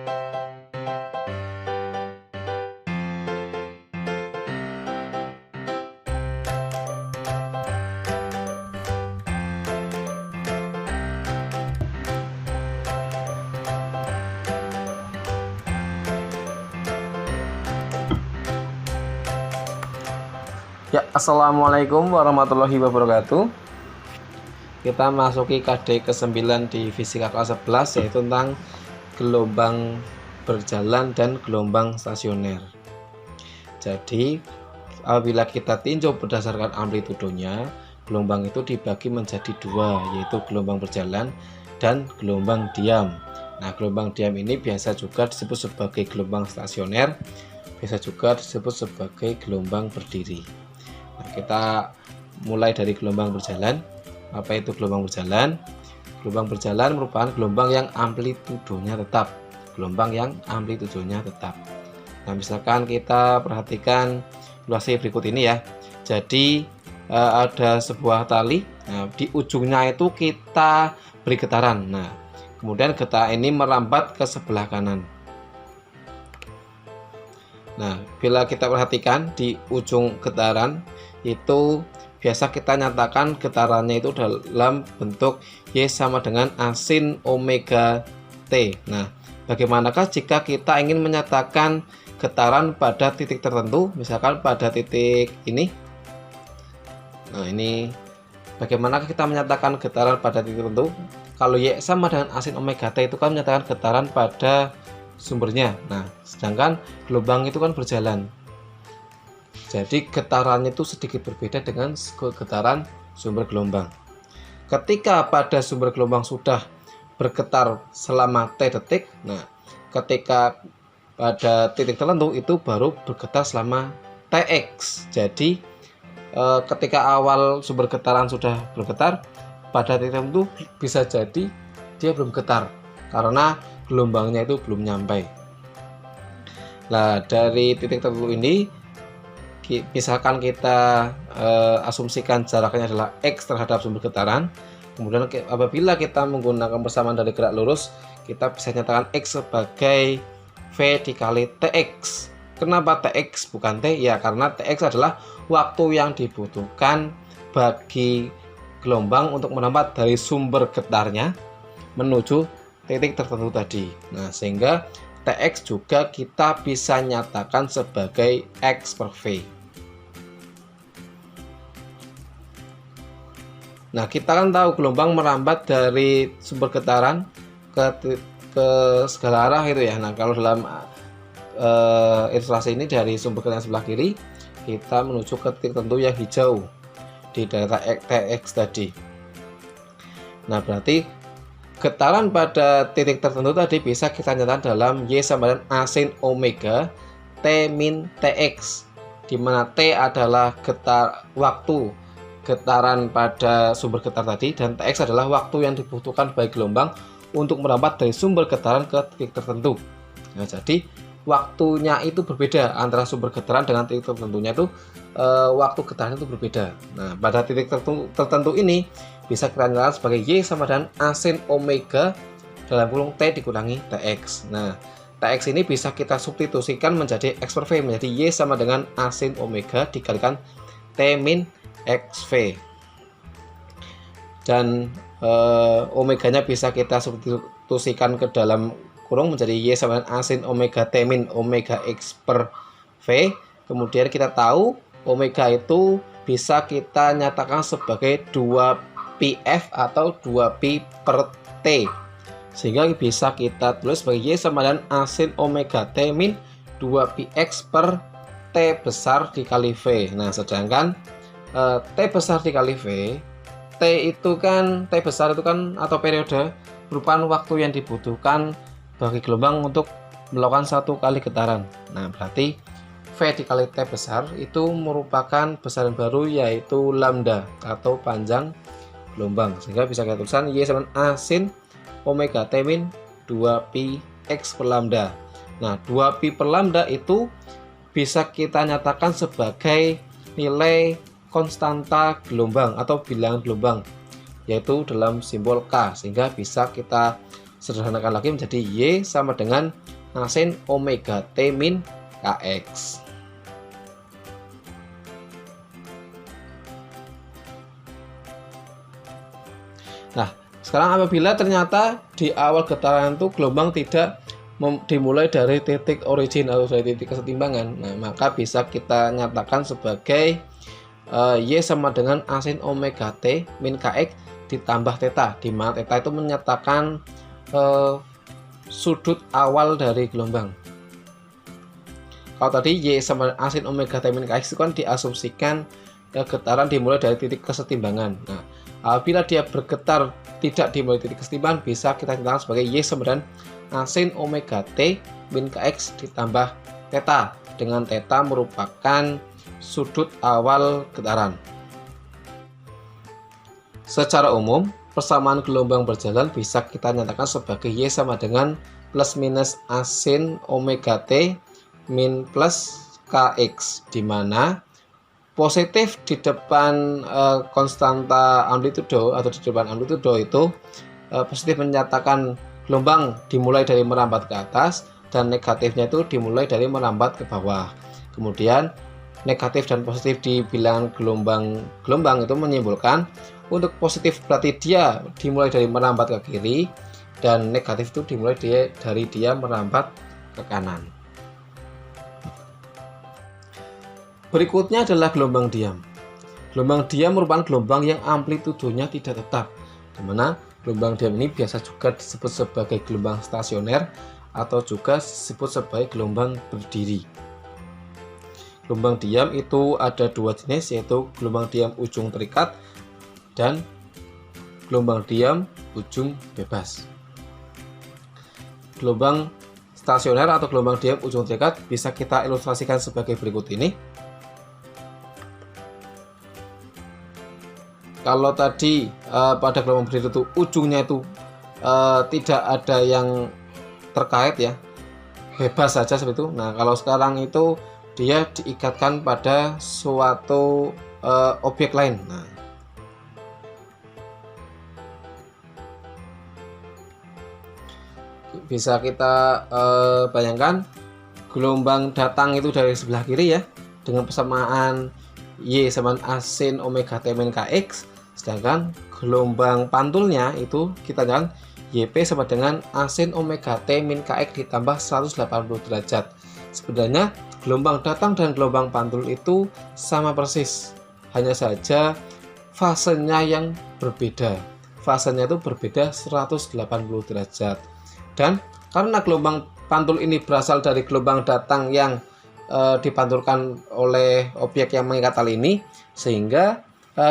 Ya, assalamualaikum warahmatullahi wabarakatuh. Kita masuki KD ke-9 di fisika kelas 11, yaitu tentang gelombang berjalan dan gelombang stasioner. Jadi, apabila kita tinjau berdasarkan amplitudonya, gelombang itu dibagi menjadi dua, yaitu gelombang berjalan dan gelombang diam. Nah, gelombang diam ini biasa juga disebut sebagai gelombang stasioner, biasa juga disebut sebagai gelombang berdiri. Nah, kita mulai dari gelombang berjalan. Apa itu gelombang berjalan? Gelombang berjalan merupakan gelombang yang amplitudonya tetap. Gelombang yang amplitudonya tetap. Nah, misalkan kita perhatikan ilustrasi berikut ini ya. Jadi ada sebuah tali. Nah, di ujungnya itu kita beri getaran. Nah, kemudian getaran ini merambat ke sebelah kanan. Nah, bila kita perhatikan di ujung getaran itu biasa kita nyatakan getarannya itu dalam bentuk Y sama dengan A sin omega T. Nah, bagaimanakah jika kita ingin menyatakan getaran pada titik tertentu, misalkan pada titik ini? Nah, ini bagaimanakah kita menyatakan getaran pada titik tertentu? Kalau Y sama dengan A sin omega T itu kan menyatakan getaran pada sumbernya. Nah, sedangkan gelombang itu kan berjalan. Jadi getarannya itu sedikit berbeda dengan getaran sumber gelombang. Ketika pada sumber gelombang sudah bergetar selama T detik, nah ketika pada titik tertentu itu baru bergetar selama Tx. Jadi ketika awal sumber getaran sudah bergetar, pada titik tertentu bisa jadi dia belum getar karena gelombangnya itu belum nyampe. Nah, dari titik tertentu ini misalkan kita asumsikan jaraknya adalah X terhadap sumber getaran, kemudian apabila kita menggunakan persamaan dari gerak lurus, kita bisa nyatakan X sebagai V dikali Tx. Kenapa Tx bukan T? Ya karena Tx adalah waktu yang dibutuhkan bagi gelombang untuk merambat dari sumber getarnya menuju titik tertentu tadi. Nah, sehingga Tx juga kita bisa nyatakan sebagai X per V. Nah, kita kan tahu gelombang merambat dari sumber getaran ke segala arah itu ya. Nah, kalau dalam ilustrasi ini dari sumber getaran sebelah kiri, kita menuju ke titik tertentu yang hijau di daerah Tx tadi. Nah, berarti getaran pada titik tertentu tadi bisa kita nyatakan dalam Y sama dengan A sin omega T min Tx, di mana T adalah waktu getaran pada sumber getar tadi dan Tx adalah waktu yang dibutuhkan bagi gelombang untuk merambat dari sumber getaran ke titik tertentu. Nah, jadi waktunya itu berbeda antara sumber getaran dengan titik tertentunya itu waktu getaran itu berbeda. Nah, pada titik tertentu ini bisa kita nyatakan sebagai Y sama dengan A sin omega dalam kurung T dikurangi Tx. Nah, Tx ini bisa kita substitusikan menjadi X per V, menjadi Y sama dengan A sin omega dikalikan T min XV. Dan omeganya bisa kita substitusikan ke dalam kurung menjadi Y sama dengan A sin omega T min omega X per V. Kemudian kita tahu omega itu bisa kita nyatakan sebagai 2πf atau 2π per T, sehingga bisa kita tulis sebagai Y sama dengan A sin omega T min 2πx per T besar dikali V. Nah, sedangkan T besar dikali V, T besar itu kan atau periode merupakan waktu yang dibutuhkan bagi gelombang untuk melakukan satu kali getaran. Nah, berarti V dikali T besar itu merupakan besaran baru, yaitu lambda atau panjang gelombang, sehingga bisa kita tulisan Y sama A sin omega T min 2π X per lambda. Nah, 2π per lambda itu bisa kita nyatakan sebagai nilai konstanta gelombang atau bilangan gelombang, yaitu dalam simbol K, sehingga bisa kita sederhanakan lagi menjadi Y sama dengan asin omega T min Kx. Nah, sekarang apabila ternyata di awal getaran itu gelombang tidak dimulai dari titik origin atau dari titik kesetimbangan, nah maka bisa kita nyatakan sebagai Y sama dengan asin omega T min Kx ditambah theta, di mana theta itu menyatakan sudut awal dari gelombang. Kalau tadi Y sama asin omega T min Kx itu kan diasumsikan getaran dimulai dari titik kesetimbangan. Nah, apabila dia bergetar tidak dimulai titik kesetimbangan, bisa kita nyatakan sebagai Y sama dengan asin omega T min Kx ditambah theta, dengan theta merupakan sudut awal getaran. Secara umum, persamaan gelombang berjalan bisa kita nyatakan sebagai Y sama dengan plus minus asin omega T min plus Kx, di mana positif di depan konstanta amplitudo atau di depan amplitudo itu positif menyatakan gelombang dimulai dari merambat ke atas, dan negatifnya itu dimulai dari merambat ke bawah. Kemudian negatif dan positif di bilangan gelombang itu menyimpulkan untuk positif berarti dia dimulai dari merambat ke kiri, dan negatif itu dimulai dari dia merambat ke kanan. Berikutnya adalah gelombang diam. Gelombang diam merupakan gelombang yang amplitudonya tidak tetap, di mana gelombang diam ini biasa juga disebut sebagai gelombang stasioner atau juga disebut sebagai gelombang berdiri. Gelombang diam itu ada dua jenis, yaitu gelombang diam ujung terikat dan gelombang diam ujung bebas. Gelombang stasioner atau gelombang diam ujung terikat bisa kita ilustrasikan sebagai berikut ini. Kalau tadi pada gelombang berdiri itu ujungnya itu tidak ada yang terkait ya, bebas saja seperti itu. Nah, kalau sekarang itu dia diikatkan pada suatu objek lain. Nah, bisa kita bayangkan gelombang datang itu dari sebelah kiri ya, dengan persamaan Y sama asin omega T min Kx, sedangkan gelombang pantulnya itu kita nyatakan YP sama dengan asin omega T min Kx ditambah 180 derajat. Sebenarnya gelombang datang dan gelombang pantul itu sama persis, hanya saja fasenya yang berbeda. Fasenya itu berbeda 180 derajat. Dan karena gelombang pantul ini berasal dari gelombang datang yang dipantulkan oleh objek yang mengikat tali ini, sehingga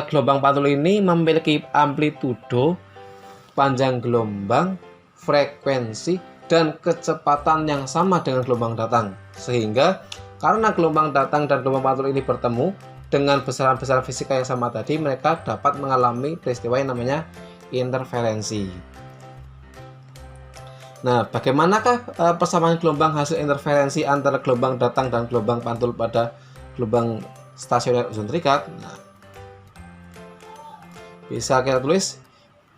gelombang pantul ini memiliki amplitudo, panjang gelombang, frekuensi, dan kecepatan yang sama dengan gelombang datang. Sehingga karena gelombang datang dan gelombang pantul ini bertemu dengan besaran-besaran fisika yang sama tadi, mereka dapat mengalami peristiwa yang namanya interferensi. Nah, bagaimanakah persamaan gelombang hasil interferensi antara gelombang datang dan gelombang pantul pada gelombang stasioner ujung terikat? Nah, bisa kita tulis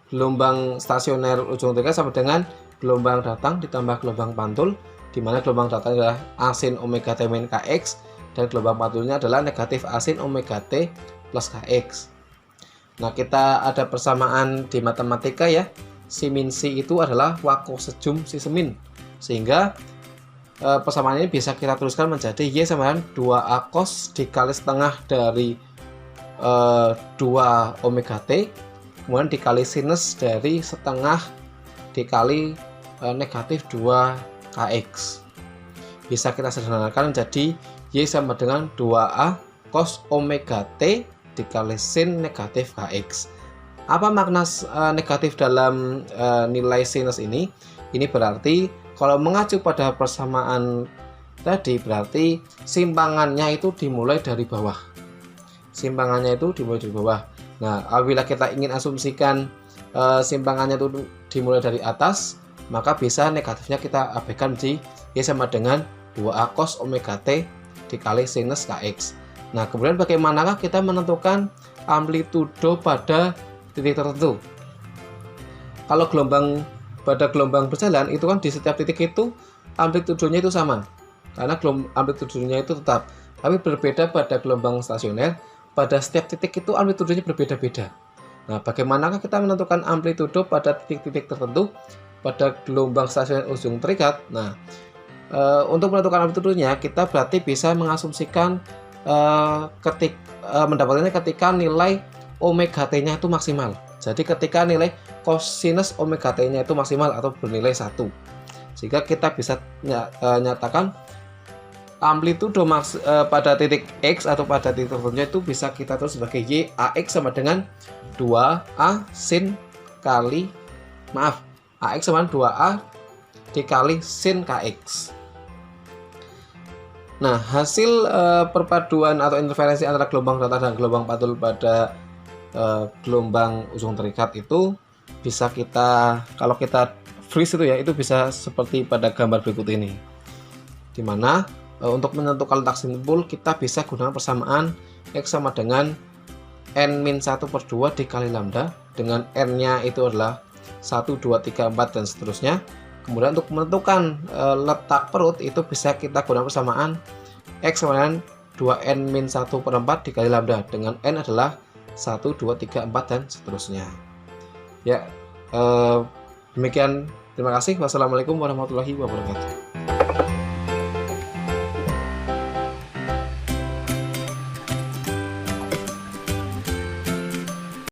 gelombang stasioner ujung terikat sama dengan gelombang datang ditambah gelombang pantul, di mana gelombang datang adalah asin omega T min Kx dan gelombang pantulnya adalah negatif asin omega T plus Kx. Nah, kita ada persamaan di matematika ya. Si min si itu adalah wako sejum si semin, sehingga persamaan ini bisa kita tuliskan menjadi Y sama dengan 2A cos dikali setengah dari 2 omega T, kemudian dikali sinus dari setengah dikali negatif 2 Kx. Bisa kita sederhanakan menjadi Y sama dengan 2A cos omega T dikali sin negatif Kx. Apa makna negatif dalam nilai sinus ini? Ini berarti kalau mengacu pada persamaan tadi, berarti simpangannya itu dimulai dari bawah. Simpangannya itu dimulai dari bawah. Nah, apabila kita ingin asumsikan simpangannya itu dimulai dari atas, maka bisa negatifnya kita abaikan di Y sama dengan 2A cos omega T dikali sinus Kx. Nah, kemudian bagaimanakah kita menentukan amplitudo pada titik tertentu? Kalau pada gelombang berjalan itu kan di setiap titik itu amplitudenya itu sama, karena amplitudenya itu tetap, tapi berbeda pada gelombang stasioner. Pada setiap titik itu amplitudenya berbeda-beda. Nah, bagaimanakah kita menentukan amplitudo pada titik-titik tertentu pada gelombang stasioner ujung terikat? Nah, untuk menentukan amplitudenya kita berarti bisa mengasumsikan mendapatkannya ketika nilai omega t-nya itu maksimal. Jadi ketika nilai cosinus omega t-nya itu maksimal atau bernilai 1. Sehingga kita bisa nyatakan amplitudo pada titik X atau pada titik tertentu itu bisa kita tulis sebagai Y AX sama dengan 2A sin kali AX sama 2A dikali sin KX. Nah, hasil perpaduan atau interferensi antara gelombang datar dan gelombang pantul pada gelombang ujung terikat itu bisa kita, kalau kita freeze itu ya, itu bisa seperti pada gambar berikut ini, dimana untuk menentukan letak simpul kita bisa gunakan persamaan X sama dengan N-1/2 dikali lambda, dengan N-nya itu adalah 1, 2, 3, 4 dan seterusnya. Kemudian untuk menentukan letak perut itu bisa kita gunakan persamaan X sama dengan 2N-1/4 dikali lambda, dengan N adalah 1, 2, 3, 4 dan seterusnya. Ya, demikian, terima kasih. Wassalamualaikum warahmatullahi wabarakatuh.